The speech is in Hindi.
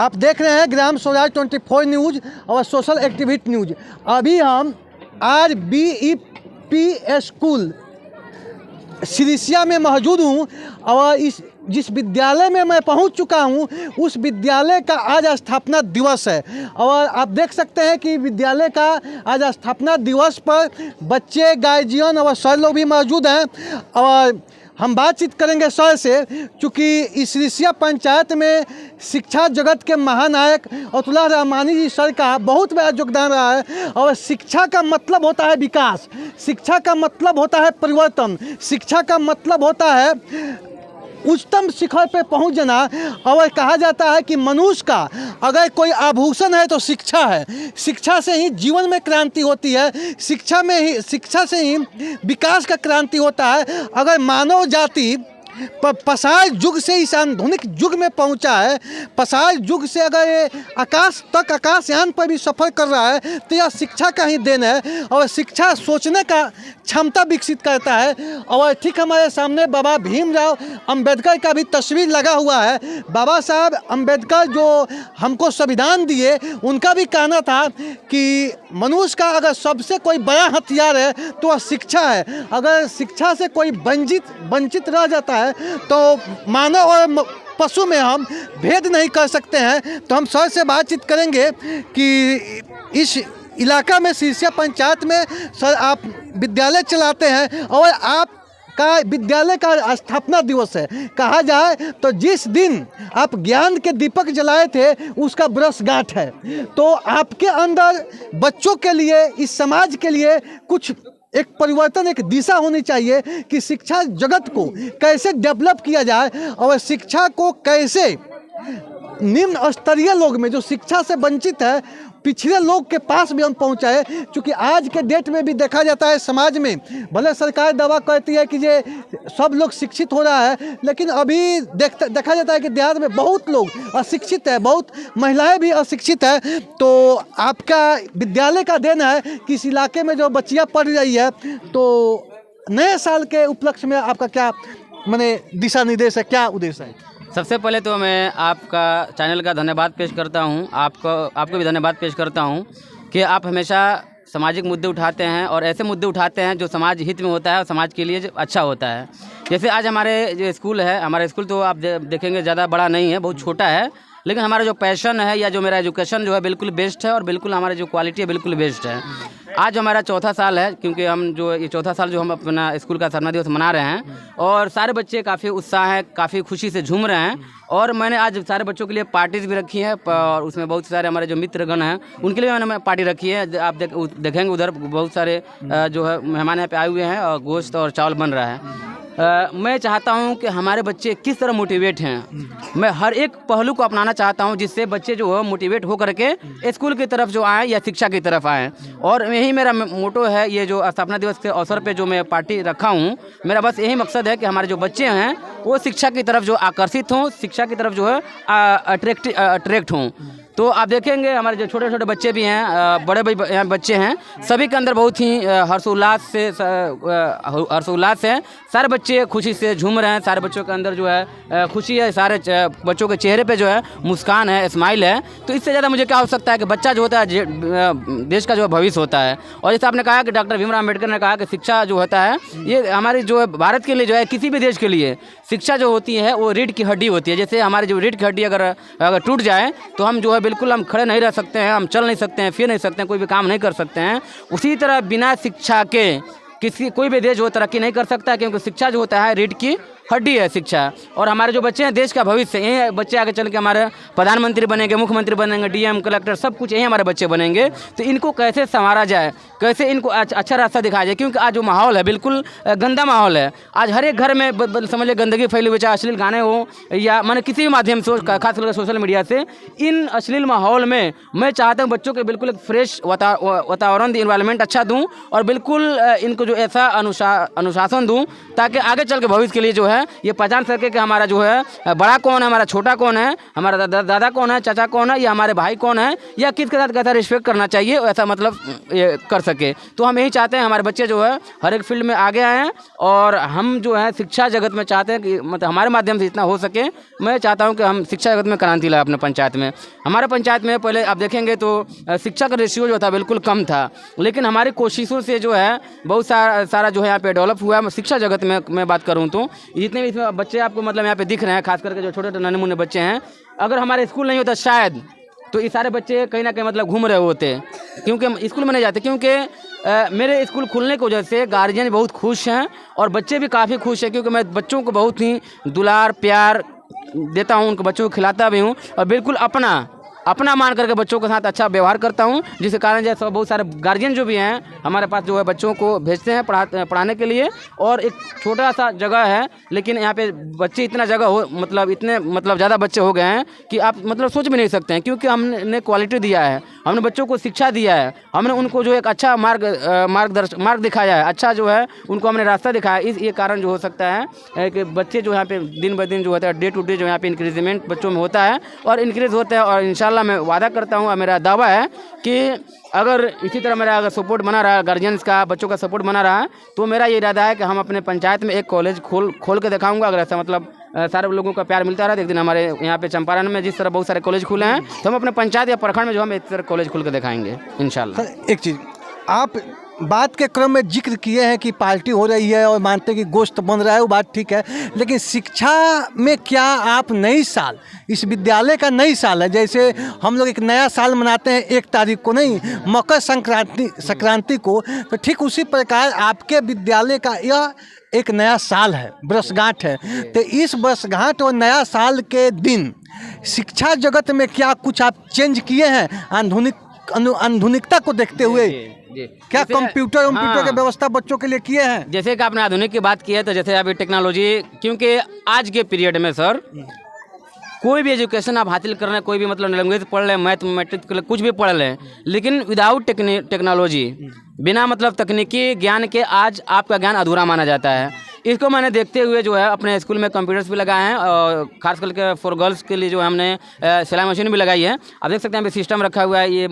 आप देख रहे हैं ग्राम स्वराज 24 न्यूज़ और सोशल एक्टिविटी न्यूज़। अभी हम RBEP स्कूल सिरिसिया में मौजूद हूँ और जिस विद्यालय में मैं पहुँच चुका हूँ उस विद्यालय का आज स्थापना दिवस है। और आप देख सकते हैं कि विद्यालय का आज स्थापना दिवस पर बच्चे, गार्जियन और सर लोग भी मौजूद हैं और हम बातचीत करेंगे सर से, चूँकि इस सिरिसिया पंचायत में शिक्षा जगत के महानायक अतुल्लाह रहमानी जी सर का बहुत बड़ा योगदान रहा है। और शिक्षा का मतलब होता है विकास, शिक्षा का मतलब होता है परिवर्तन, शिक्षा का मतलब होता है उच्चतम शिखर पे पहुंच जाना। और कहा जाता है कि मनुष्य का अगर कोई आभूषण है तो शिक्षा है। शिक्षा से ही जीवन में क्रांति होती है, शिक्षा से ही विकास का क्रांति होता है। अगर मानव जाति पसार युग से इस आधुनिक युग में पहुंचा है, पसार युग से अगर ये आकाशयान पर भी सफ़र कर रहा है तो यह शिक्षा का ही देन है। और शिक्षा सोचने का क्षमता विकसित करता है। और ठीक हमारे सामने बाबा भीमराव अंबेडकर का भी तस्वीर लगा हुआ है। बाबा साहब अंबेडकर जो हमको संविधान दिए, उनका भी कहना था कि मनुष्य का अगर सबसे कोई बड़ा हथियार है तो वह शिक्षा है। अगर शिक्षा से कोई वंचित रह जाता है तो मानव और पशु में हम भेद नहीं कर सकते हैं। तो हम सर से बातचीत करेंगे कि इस इलाका में सिरिसिया पंचायत में सर आप विद्यालय चलाते हैं और आपका विद्यालय का स्थापना दिवस है। कहा जाए तो जिस दिन आप ज्ञान के दीपक जलाए थे उसका वर्षगांठ है। तो आपके अंदर बच्चों के लिए, इस समाज के लिए कुछ एक परिवर्तन, एक दिशा होनी चाहिए कि शिक्षा जगत को कैसे डेवलप किया जाए और शिक्षा को कैसे निम्न स्तरीय लोग में जो शिक्षा से वंचित है, पिछड़े लोग के पास भी हम पहुंचाए। क्योंकि आज के डेट में भी देखा जाता है समाज में, भले सरकार दावा करती है कि ये सब लोग शिक्षित हो रहा है, लेकिन अभी देखा जाता है कि देहात में बहुत लोग अशिक्षित है, बहुत महिलाएं भी अशिक्षित है। तो आपका विद्यालय का देन है कि इस इलाके में जो बच्चियाँ पढ़ रही है, तो नए साल के उपलक्ष्य में आपका क्या माने दिशा निर्देश है, क्या उद्देश्य है? सबसे पहले तो मैं आपका चैनल का धन्यवाद पेश करता हूं, आपको भी धन्यवाद पेश करता हूं कि आप हमेशा सामाजिक मुद्दे उठाते हैं और ऐसे मुद्दे उठाते हैं जो समाज हित में होता है और समाज के लिए अच्छा होता है। जैसे आज हमारे जो स्कूल है, हमारा स्कूल तो आप देखेंगे ज़्यादा बड़ा नहीं है, बहुत छोटा है, लेकिन हमारा जो पैशन है या जो मेरा एजुकेशन जो है बिल्कुल बेस्ट है और बिल्कुल हमारी जो क्वालिटी है बिल्कुल बेस्ट है। आज हमारा चौथा साल है, क्योंकि हम जो ये चौथा साल जो हम अपना स्कूल का स्थापना दिवस मना रहे हैं और सारे बच्चे काफ़ी उत्साह हैं, काफ़ी खुशी से झूम रहे हैं। और मैंने आज सारे बच्चों के लिए पार्टीज भी रखी है और उसमें बहुत सारे हमारे जो मित्रगण हैं उनके लिए मैंने पार्टी रखी है। आप देखेंगे उधर बहुत सारे जो है मेहमान यहाँ पे आए हुए हैं और गोश्त और चावल बन रहा है। मैं चाहता हूं कि हमारे बच्चे किस तरह मोटिवेट हैं, मैं हर एक पहलू को अपनाना चाहता हूं जिससे बच्चे जो है मोटिवेट हो करके स्कूल की तरफ जो आएँ या शिक्षा की तरफ आएँ। और यही मेरा मोटो है, ये जो स्थापना दिवस के अवसर पे जो मैं पार्टी रखा हूं, मेरा बस यही मकसद है कि हमारे जो बच्चे हैं वो शिक्षा की तरफ जो आकर्षित हों, शिक्षा की तरफ जो है अट्रैक्ट हों। तो आप देखेंगे हमारे जो छोटे छोटे बच्चे भी हैं, बड़े बच्चे हैं, सभी के अंदर बहुत ही हर्षोल्लास है। सारे बच्चे खुशी से झूम रहे हैं, सारे बच्चों के अंदर जो है खुशी है, सारे बच्चों के चेहरे पे जो है मुस्कान है, स्माइल है। तो इससे ज़्यादा मुझे क्या हो सकता है कि बच्चा जो होता है देश का जो भविष्य होता है। और जैसे आपने कहा कि डॉक्टर भीमराव अम्बेडकर ने कहा कि शिक्षा जो होता है ये हमारी जो है भारत के लिए जो है, किसी भी देश के लिए शिक्षा जो होती है वो रीढ़ की हड्डी होती है। जैसे हमारी जो रीढ़ की हड्डी अगर टूट जाए तो हम जो है बिल्कुल हम खड़े नहीं रह सकते हैं, हम चल नहीं सकते हैं, फिर नहीं सकते हैं, कोई भी काम नहीं कर सकते हैं। उसी तरह बिना शिक्षा के कोई भी देश वो तरक्की नहीं कर सकता, क्योंकि शिक्षा जो होता है रीढ़ की हड्डी है शिक्षा। और हमारे जो बच्चे हैं देश का भविष्य, यही बच्चे आगे चल के हमारे प्रधानमंत्री बनेंगे, मुख्यमंत्री बनेंगे, डीएम, कलेक्टर, सब कुछ यही हमारे बच्चे बनेंगे। तो इनको कैसे संवारा जाए, कैसे इनको अच्छा रास्ता दिखाया जाए, क्योंकि आज जो माहौल है बिल्कुल गंदा माहौल है। आज हर एक घर में समझ लीजिए गंदगी फैली हुई, चाहे अश्लील गाने हो या मैंने किसी भी माध्यम से, खासकर सोशल मीडिया से, इन अश्लील माहौल में मैं चाहता हूँ बच्चों के बिल्कुल एक फ्रेश वातावरण, इन्वायरमेंट अच्छा दूँ और बिल्कुल इनको जो ऐसा अनुशासन दूँ ताकि आगे चल के भविष्य के लिए जो है है ये पहचान सके कि हमारा जो है बड़ा कौन है, हमारा छोटा कौन है, हमारा दादा कौन है, चाचा कौन है, या हमारे भाई कौन है, या किसके साथ कैसा रिस्पेक्ट करना चाहिए, ऐसा मतलब ये कर सके। तो हम यही चाहते हैं हमारे बच्चे जो है हर एक फील्ड में आगे आए हैं, और हम जो है शिक्षा जगत में चाहते हैं कि मतलब हमारे माध्यम से इतना हो सके। मैं चाहता हूँ कि हम शिक्षा जगत में क्रांति लाए अपने पंचायत में। हमारे पंचायत में पहले आप देखेंगे तो शिक्षा का रेशियो जो था बिल्कुल कम था, लेकिन हमारी कोशिशों से जो है बहुत सारा जो है यहाँ पे डेवलप हुआ है। शिक्षा जगत में मैं बात करूँ तो जितने भी इसमें बच्चे आपको मतलब यहाँ पे दिख रहे हैं, खास करके जो छोटे छोटे नन्हे मुन्ने बच्चे हैं, अगर हमारे स्कूल नहीं होता शायद तो ये सारे बच्चे कहीं ना कहीं मतलब घूम रहे होते, क्योंकि हम स्कूल में नहीं जाते। क्योंकि मेरे स्कूल खुलने की वजह से गार्जियन बहुत खुश हैं और बच्चे भी काफ़ी खुश हैं, क्योंकि मैं बच्चों को बहुत ही दुलार प्यार देता हूँ, उनको बच्चों को खिलाता भी हूँ और बिल्कुल अपना मान करके बच्चों के साथ अच्छा व्यवहार करता हूँ, जिसके कारण जैसे बहुत सारे गार्जियन जो भी हैं हमारे पास जो है बच्चों को भेजते हैं पढ़ाने के लिए। और एक छोटा सा जगह है, लेकिन यहाँ पे बच्चे इतना जगह हो मतलब इतने मतलब ज़्यादा बच्चे हो गए हैं कि आप मतलब सोच भी नहीं सकते हैं, क्योंकि हमने क्वालिटी दिया है, हमने बच्चों को शिक्षा दिया है, हमने उनको जो एक अच्छा मार्ग दिखाया है, अच्छा जो है उनको हमने रास्ता दिखाया। इस ये कारण जो हो सकता है कि बच्चे जो यहाँ पे दिन ब दिन जो होता है डे टू डे जो यहाँ पे इंक्रीजमेंट बच्चों में होता है और इंक्रीज होता है। और इंशाल्लाह मैं वादा करता हूँ और मेरा दावा है कि अगर इसी तरह मेरा अगर सपोर्ट बना रहा, गार्जियंस का बच्चों का सपोर्ट बना रहा, तो मेरा ये इरादा है कि हम अपने पंचायत में एक कॉलेज खोल के दिखाऊंगा। अगर ऐसा मतलब सारे लोगों का प्यार मिलता रहा, एक दिन हमारे यहाँ पे चंपारण में जिस तरह बहुत सारे कॉलेज खुले हैं, तो हम अपने पंचायत या प्रखंड में जो हम इस तरह कॉलेज खोल के दिखाएंगे इंशाल्लाह। सर एक चीज़ आप बात के क्रम में जिक्र किए हैं कि पार्टी हो रही है और मानते हैं कि गोश्त बन रहा है, वो बात ठीक है, लेकिन शिक्षा में क्या आप नई साल, इस विद्यालय का नई साल है, जैसे हम लोग एक नया साल मनाते हैं 1 तारीख को, नहीं मकर संक्रांति को, तो ठीक उसी प्रकार आपके विद्यालय का यह एक नया साल है, वर्षगांठ है। तो इस वर्षगांठ और नया साल के दिन शिक्षा जगत में क्या कुछ आप चेंज किए हैं आधुनिकता को देखते हुए? क्या कंप्यूटर की व्यवस्था बच्चों के लिए किए हैं? जैसे कि आपने आधुनिक की बात की है, तो जैसे अभी टेक्नोलॉजी, क्योंकि आज के पीरियड में सर कोई भी एजुकेशन आप हासिल कर रहे हैं, कोई भी मतलब लैंग्वेज पढ़ लें, मैथमेटिक्स कुछ भी पढ़ लें, लेकिन विदाउट टेक्नोलॉजी, बिना मतलब तकनीकी ज्ञान के आज आपका ज्ञान अधूरा माना जाता है। इसको मैंने देखते हुए जो है अपने स्कूल में कंप्यूटर्स भी लगाए हैं और खास करके फॉर गर्ल्स के लिए जो हमने सिलाई मशीन भी लगाई है। आप देख सकते हैं सिस्टम रखा हुआ है, ये